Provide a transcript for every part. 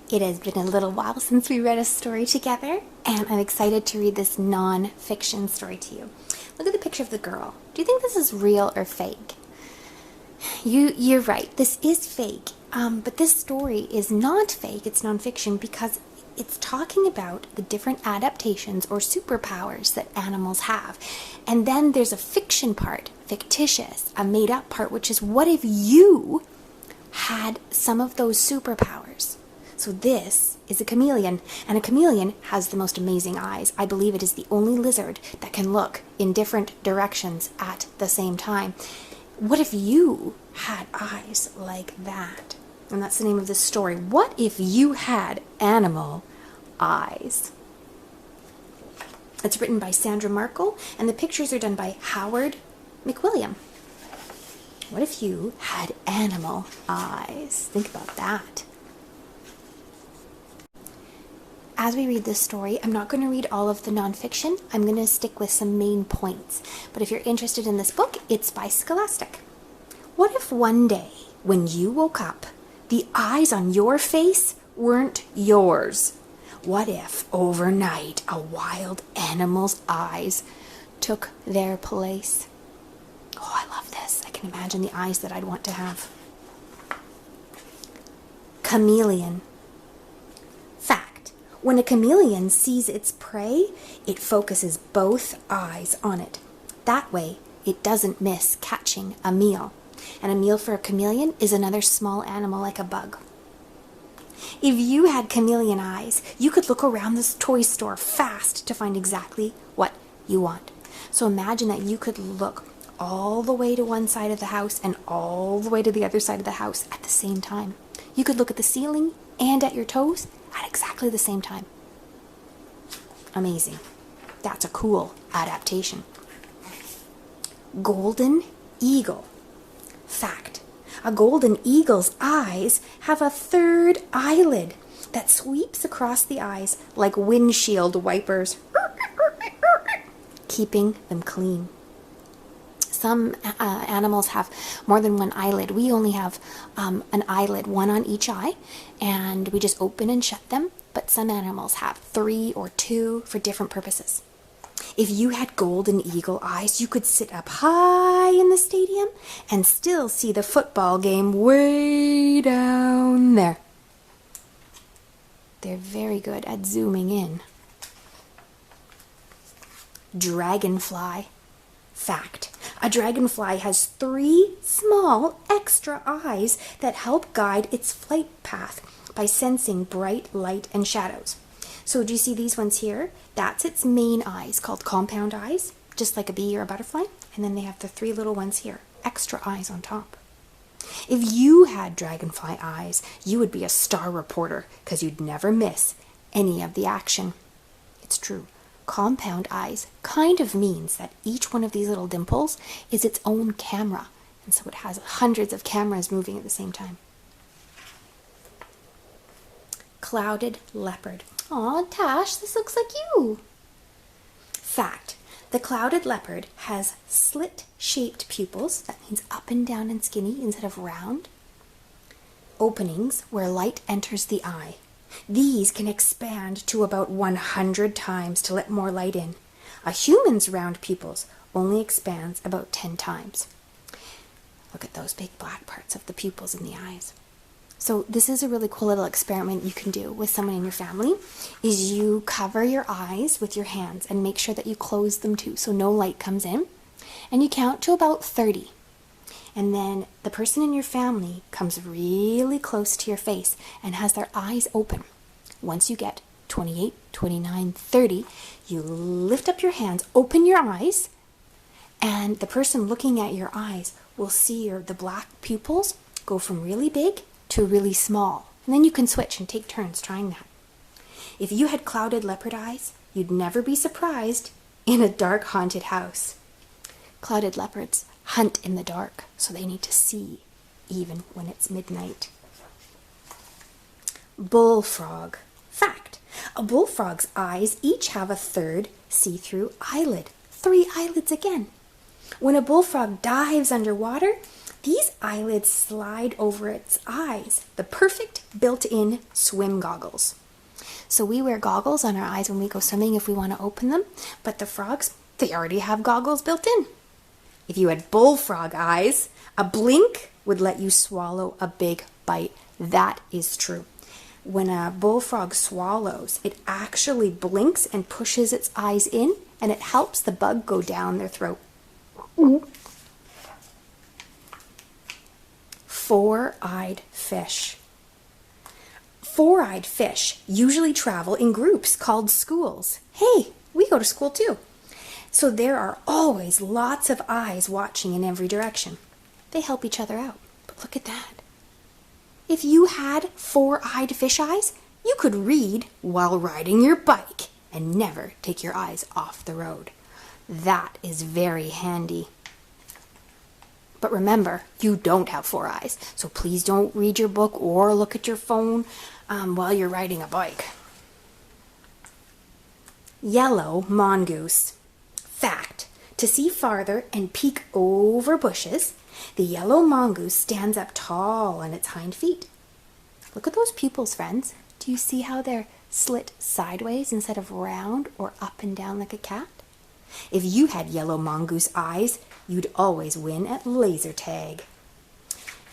It has been a little while since we read a story together, and I'm excited to read this non-fiction story to you. Look at the picture of the girl. Do you think this is real or fake? You're right, this is fake, but this story is not fake, it's non-fiction because it's talking about the different adaptations or superpowers that animals have. And then there's a fiction part, fictitious, a made-up part, which is what if you had some of those superpowers? So this is a chameleon, and a chameleon has the most amazing eyes. I believe it is the only lizard that can look in different directions at the same time. What if you had eyes like that? And that's the name of this story. What if you had animal eyes? It's written by Sandra Markle, and the pictures are done by Howard McWilliam. What if you had animal eyes? Think about that. As we read this story, I'm not going to read all of the nonfiction. I'm going to stick with some main points. But if you're interested in this book, it's by Scholastic. What if one day, when you woke up, the eyes on your face weren't yours? What if overnight a wild animal's eyes took their place? Oh, I love this. I can imagine the eyes that I'd want to have. Chameleon. Fact: when a chameleon sees its prey, it focuses both eyes on it. That way, it doesn't miss catching a meal. And a meal for a chameleon is another small animal like a bug. If you had chameleon eyes, you could look around this toy store fast to find exactly what you want. So imagine that you could look all the way to one side of the house and all the way to the other side of the house at the same time. You could look at the ceiling and at your toes at exactly the same time. Amazing. That's a cool adaptation. Golden eagle. Fact: a golden eagle's eyes have a third eyelid that sweeps across the eyes like windshield wipers, keeping them clean. Some animals have more than one eyelid. We only have an eyelid, one on each eye, and we just open and shut them. But some animals have 3 or 2 for different purposes. If you had golden eagle eyes, you could sit up high in the stadium and still see the football game way down there. They're very good at zooming in. Dragonfly. Fact: a dragonfly has 3 small extra eyes that help guide its flight path by sensing bright light and shadows. So do you see these ones here? That's its main eyes, called compound eyes, just like a bee or a butterfly. And then they have the 3 little ones here, extra eyes on top. If you had dragonfly eyes, you would be a star reporter because you'd never miss any of the action. It's true. Compound eyes kind of means that each one of these little dimples is its own camera. And so it has hundreds of cameras moving at the same time. Clouded leopard. Aw, Tash, this looks like you. Fact: the clouded leopard has slit-shaped pupils, that means up and down and skinny instead of round, openings where light enters the eye. These can expand to about 100 times to let more light in. A human's round pupils only expands about 10 times. Look at those big black parts of the pupils in the eyes. So this is a really cool little experiment you can do with someone in your family, is you cover your eyes with your hands and make sure that you close them too so no light comes in, and you count to about 30. And then the person in your family comes really close to your face and has their eyes open. Once you get 28, 29, 30, you lift up your hands, open your eyes, and the person looking at your eyes will see the black pupils go from really big to really small. And then you can switch and take turns trying that. If you had clouded leopard eyes, you'd never be surprised in a dark haunted house. Clouded leopards hunt in the dark, so they need to see even when it's midnight. Bullfrog. Fact: a bullfrog's eyes each have a third see-through eyelid. 3 eyelids again. When a bullfrog dives underwater, These eyelids slide over its eyes, the perfect built-in swim goggles. So we wear goggles on our eyes when we go swimming if we want to open them, but the frogs, they already have goggles built in. If you had bullfrog eyes, a blink would let you swallow a big bite. That is true. When a bullfrog swallows, it actually blinks and pushes its eyes in, and it helps the bug go down their throat. Four-eyed fish. Four-eyed fish usually travel in groups called schools. Hey, we go to school too. So there are always lots of eyes watching in every direction. They help each other out. But look at that. If you had four-eyed fish eyes, you could read while riding your bike and never take your eyes off the road. That is very handy. But remember, you don't have four eyes, so please don't read your book or look at your phone while you're riding a bike. Yellow mongoose. Fact, to see farther and peek over bushes, the yellow mongoose stands up tall on its hind feet. Look at those pupils, friends. Do you see how they're slit sideways instead of round or up and down like a cat? If you had yellow mongoose eyes, you'd always win at laser tag.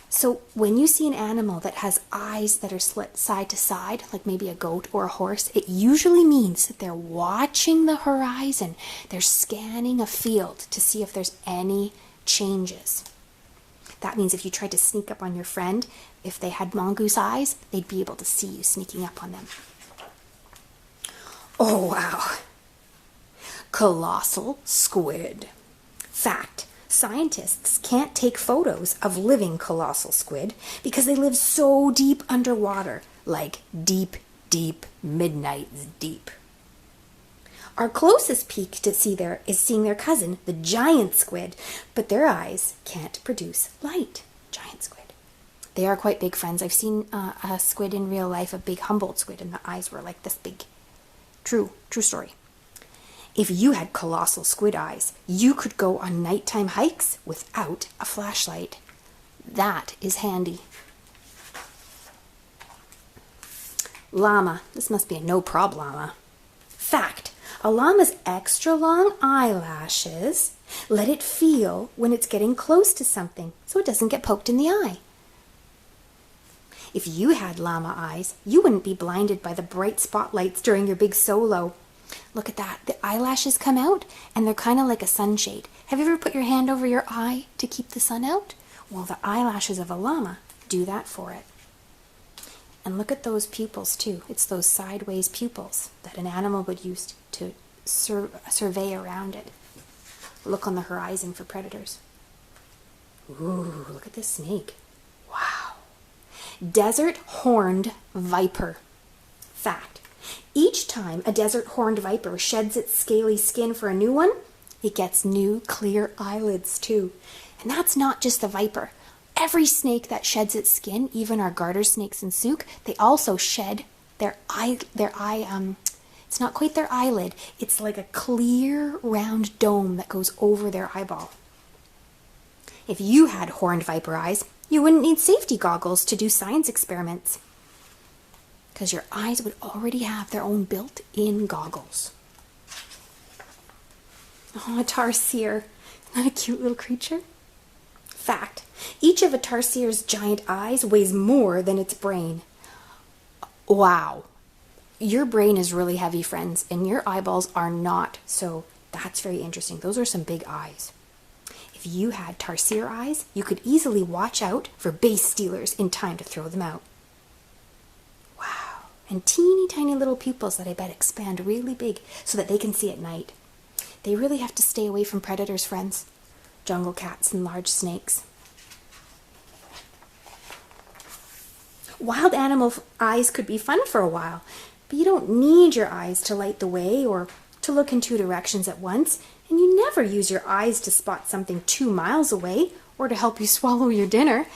So when you see an animal that has eyes that are slit side to side, like maybe a goat or a horse, it usually means that they're watching the horizon. They're scanning a field to see if there's any changes. That means if you tried to sneak up on your friend, if they had mongoose eyes, they'd be able to see you sneaking up on them. Oh, wow. Colossal squid. Fact, scientists can't take photos of living colossal squid because they live so deep underwater, like deep, deep, midnight deep. Our closest peak to see is seeing their cousin, the giant squid, but their eyes can't produce light. Giant squid. They are quite big, friends. I've seen a squid in real life, a big Humboldt squid, and the eyes were like this big. True story. If you had colossal squid eyes, you could go on nighttime hikes without a flashlight. That is handy. Llama. This must be a no-prob llama. Fact. A llama's extra long eyelashes let it feel when it's getting close to something so it doesn't get poked in the eye. If you had llama eyes, you wouldn't be blinded by the bright spotlights during your big solo. Look at that. The eyelashes come out and they're kind of like a sunshade. Have you ever put your hand over your eye to keep the sun out? Well, the eyelashes of a llama do that for it. And look at those pupils too. It's those sideways pupils that an animal would use to survey around it. Look on the horizon for predators. Ooh, look at this snake. Wow. Desert horned viper. Fact. Each time a desert horned viper sheds its scaly skin for a new one, it gets new clear eyelids too. And that's not just the viper. Every snake that sheds its skin, even our garter snakes and sook, they also shed their eye, it's not quite their eyelid, it's like a clear round dome that goes over their eyeball. If you had horned viper eyes, you wouldn't need safety goggles to do science experiments, because your eyes would already have their own built-in goggles. Oh, a tarsier. Isn't that a cute little creature? Fact. Each of a tarsier's giant eyes weighs more than its brain. Wow. Your brain is really heavy, friends, and your eyeballs are not, so that's very interesting. Those are some big eyes. If you had tarsier eyes, you could easily watch out for base stealers in time to throw them out. Wow. And teeny tiny little pupils that I bet expand really big so that they can see at night. They really have to stay away from predators, friends. Jungle cats and large snakes. Wild animal eyes could be fun for a while, but you don't need your eyes to light the way or to look in two directions at once, and you never use your eyes to spot something 2 miles away or to help you swallow your dinner.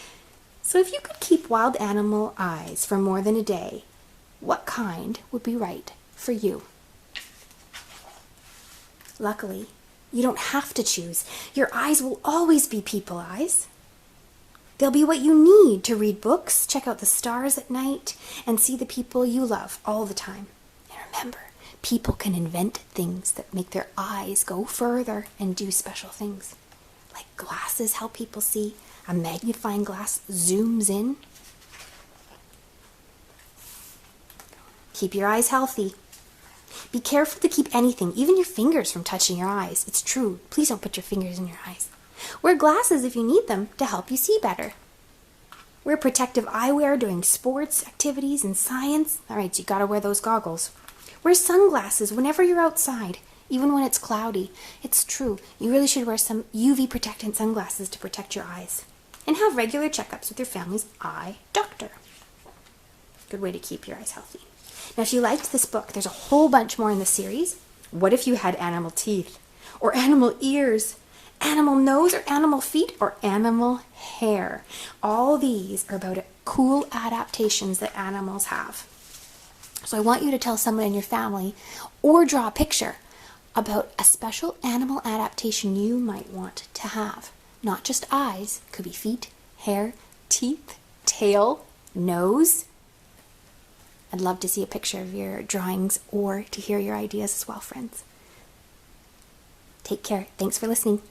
So if you could keep wild animal eyes for more than a day, what kind would be right for you? Luckily, you don't have to choose. Your eyes will always be people eyes. They'll be what you need to read books, check out the stars at night, and see the people you love all the time. And remember, people can invent things that make their eyes go further and do special things. Like glasses help people see. A magnifying glass zooms in. Keep your eyes healthy. Be careful to keep anything, even your fingers, from touching your eyes. It's true. Please don't put your fingers in your eyes. Wear glasses if you need them to help you see better. Wear protective eyewear during sports, activities, and science. All right, you gotta wear those goggles. Wear sunglasses whenever you're outside, even when it's cloudy. It's true. You really should wear some UV protectant sunglasses to protect your eyes. And have regular checkups with your family's eye doctor. Good way to keep your eyes healthy. Now, if you liked this book, there's a whole bunch more in the series. What if you had animal teeth? Or animal ears? Animal nose or animal feet or animal hair? All these are about cool adaptations that animals have. So I want you to tell someone in your family or draw a picture about a special animal adaptation you might want to have. Not just eyes, could be feet, hair, teeth, tail, nose. I'd love to see a picture of your drawings or to hear your ideas as well, friends. Take care. Thanks for listening.